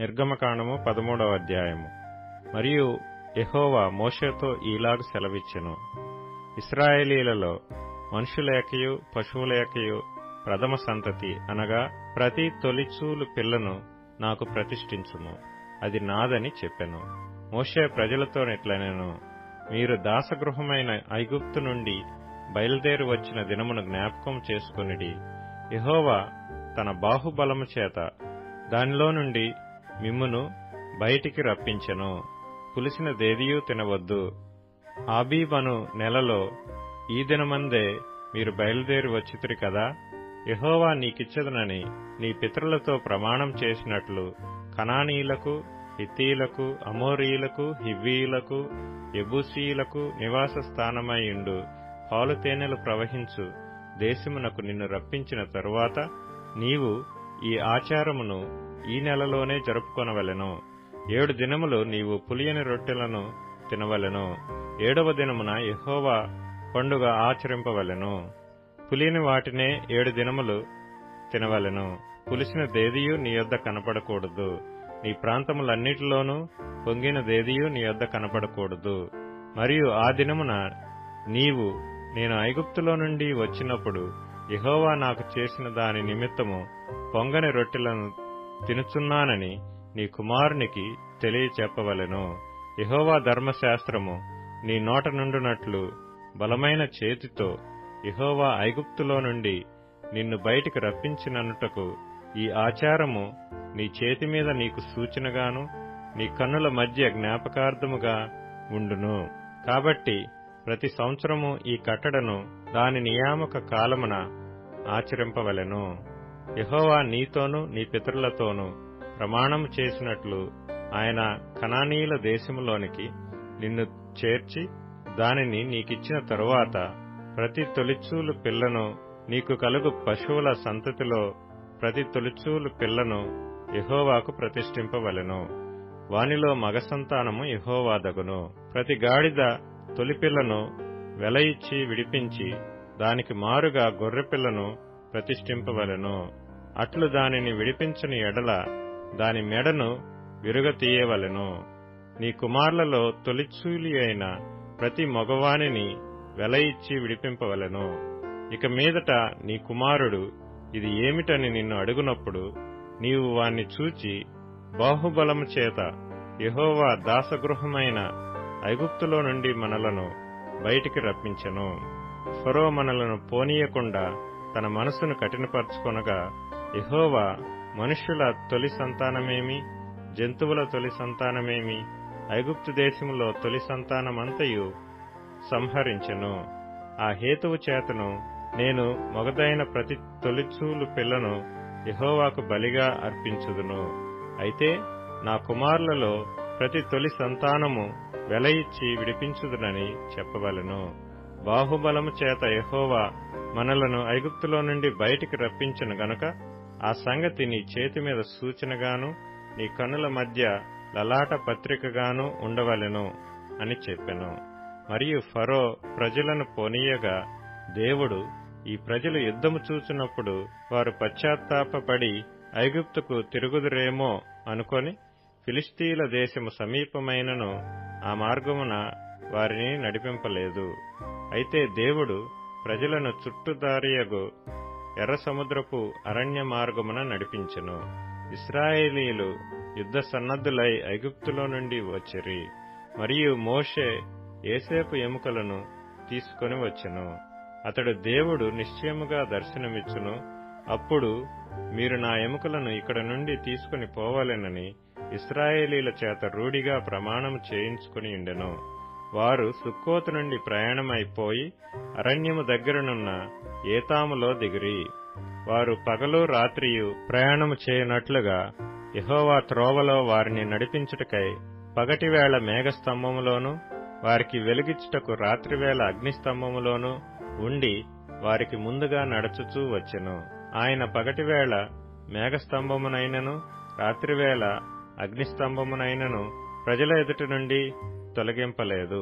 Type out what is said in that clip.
నిర్గమకాండము 13వ అధ్యాయము. మరియు యెహోవా మోషేతో ఈలాగు సెలవిచ్చెను. ఇశ్రాయేలీలలో మనుషుల యొక్కయు పశువుల యొక్కయు ప్రథమ సంతతి అనగా ప్రతి తొలిచూలు పిల్లను నాకు ప్రతిష్ఠించుము, అది నాదని చెప్పెను. మోషే ప్రజలతోనిట్లనెను, మీరు దాసగృహమైన ఐగుప్తు నుండి బయలుదేరి వచ్చిన దినమును జ్ఞాపకం చేసుకొనిడి. యెహోవా తన బాహుబలము చేత దానిలో నుండి మిమ్మును బయటికి రప్పించెను. పులిసిన దేదియూ తినవద్దు. ఆబీబను నెలలో ఈ దినమందే మీరు బయలుదేరి వచ్చితిరి కదా. యెహోవా నీకిచ్చెదనని నీ పితరులతో ప్రమాణం చేసినట్లు కనానీయులకు, హిత్తీయులకు, అమోరీయులకు, హివ్వీయులకు, యెబూసీయులకు నివాస స్థానమైయుండు పాలు తేనెలు ప్రవహించు దేశమునకు నిన్ను రప్పించిన తరువాత నీవు ఈ ఆచారమును ఈ నెలలోనే జరుపుకొనవలెను. 7 దినములు నీవు పులియని రొట్టెలను తినవలెను. 7వ దినమున యెహోవా పండుగ ఆచరింపవలెను. పులియని వాటినే 7 దినములు తినవలెను. పులిసిన దేదియు నీ యొద్ద కనపడకూడదు. నీ ప్రాంతములన్నిటిలోనూ పొంగిన దేదియు నీ యొద్ద కనపడకూడదు. మరియు ఆ దినమున నీవు నేను ఐగుప్తులో నుండి వచ్చినప్పుడు యెహోవా నాకు చేసిన దాని నిమిత్తము పొంగని రొట్టెలను తినుచున్నానని నీ కుమారునికి తెలియచెప్పవలెను. యెహోవా ధర్మశాస్త్రము నీ నోట నుండునట్లు బలమైన చేతితో యెహోవా ఐగుప్తులో నుండి నిన్ను బయటికి రప్పించిననుటకు ఈ ఆచారము నీ చేతి మీద నీకు సూచనగాను నీ కన్నుల మధ్య జ్ఞాపకార్థముగా ఉండును. కాబట్టి ప్రతి సంవత్సరము ఈ కట్టడను దాని నియామక కాలమున ఆచరింపవలెను. యెహోవా నీతోనూ నీ పితరులతోనూ ప్రమాణము చేసినట్లు ఆయన కనానీయుల దేశములోనికి నిన్ను చేర్చి దానిని నీకిచ్చిన తరువాత ప్రతి తొలిచూలు పిల్లను, నీకు కలుగు పశువుల సంతతిలో ప్రతి తొలిచూలు పిల్లను యెహోవాకు ప్రతిష్ఠింపవలెను. వానిలో మగ సంతానము యెహోవాదగును. ప్రతి గాడిద తొలిపిల్లను వెల ఇచ్చి విడిపించి దానికి మారుగా గొర్రెపిల్లను ప్రతిష్ఠింపవలెను. అట్లు దానిని విడిపించని ఎడల దాని మెడను విరుగతీయవలెను. నీ కుమారులలో తొలిచూలి అయిన ప్రతి మగవానిని వెల ఇచ్చి విడిపింపవలెను. ఇక మీదట నీ కుమారుడు ఇది ఏమిటని నిన్ను అడుగునప్పుడు నీవు వాణ్ణి చూచి, బాహుబలము చేత యెహోవా దాసగృహమైన ఐగుప్తులో నుండి మనలను బయటికి రప్పించెను. ఫరో మనలను పోనీయకుండా తన మనసును కఠినపరచుకొనగా యెహోవా మనుష్యుల తొలి సంతానమేమి, జంతువుల తొలి సంతానమేమి, ఐగుప్తు దేశములో తొలి సంతానమంతయు సంహరించెను. ఆ హేతువు చేతను నేను మొగదైన ప్రతి తొలిచూలు పిల్లను యెహోవాకు బలిగా అర్పించుదును. అయితే నా కుమారులలో ప్రతి తొలి సంతానము వెల ఇచ్చి విడిపించుదునని చెప్పవలెను. బాహుబలము చేత యెహోవా మనలను ఐగుప్తులో నుండి బయటికి రప్పించెను గనుక ఆ సంగతి నీ చేతి మీద సూచనగాను నీ కన్నుల మధ్య లలాట పత్రికగాను ఉండవలెను అని చెప్పెను. మరియు ఫరో ప్రజలను పోనీయగా దేవుడు ఈ ప్రజలు యుద్ధము చూచినప్పుడు వారు పశ్చాత్తాపపడి ఐగుప్తుకు తిరుగుదురేమో అనుకొని ఫిలిష్తీయుల దేశము సమీపమైనను ఆ మార్గమున వారిని నడిపింపలేదు. అయితే దేవుడు ప్రజలను చుట్టుదారియగు ఎర్ర సముద్రపు అరణ్య మార్గమున నడిపించెను. ఇశ్రాయేలీయులు యుద్ధ సన్నద్ధులై ఐగుప్తులో నుండి వచ్చిరి. మరియు మోషే యోసేపు ఎముకలను తీసుకొని వచ్చెను. అతడు దేవుడు నిశ్చయముగా దర్శనమిచ్చును. అప్పుడు మీరు నా ఎముకలను ఇక్కడ నుండి తీసుకుని పోవాలెనని ఇశ్రాయేలీల చేత రూఢిగా ప్రమాణం చేయించుకుని ఉండెను. వారు సుక్కోతు నుండి ప్రయాణమైపోయి అరణ్యము దగ్గరనున్న ఏతాములో దిగిరి. వారు పగలు రాత్రియు ప్రయాణము చేయనట్లుగా యెహోవా త్రోవలో వారిని నడిపించుటకై పగటివేళ మేఘస్తంభములోను వారికి వెలుగిచ్చుటకు రాత్రివేళ అగ్నిస్తంభములోను ఉండి వారికి ముందుగా నడుచుచూ వచ్చెను. ఆయన పగటివేళ మేఘస్తంభమునైనను రాత్రివేళ అగ్నిస్తంభమునైనను ప్రజల ఎదుటి నుండి తొలగింపలేదు.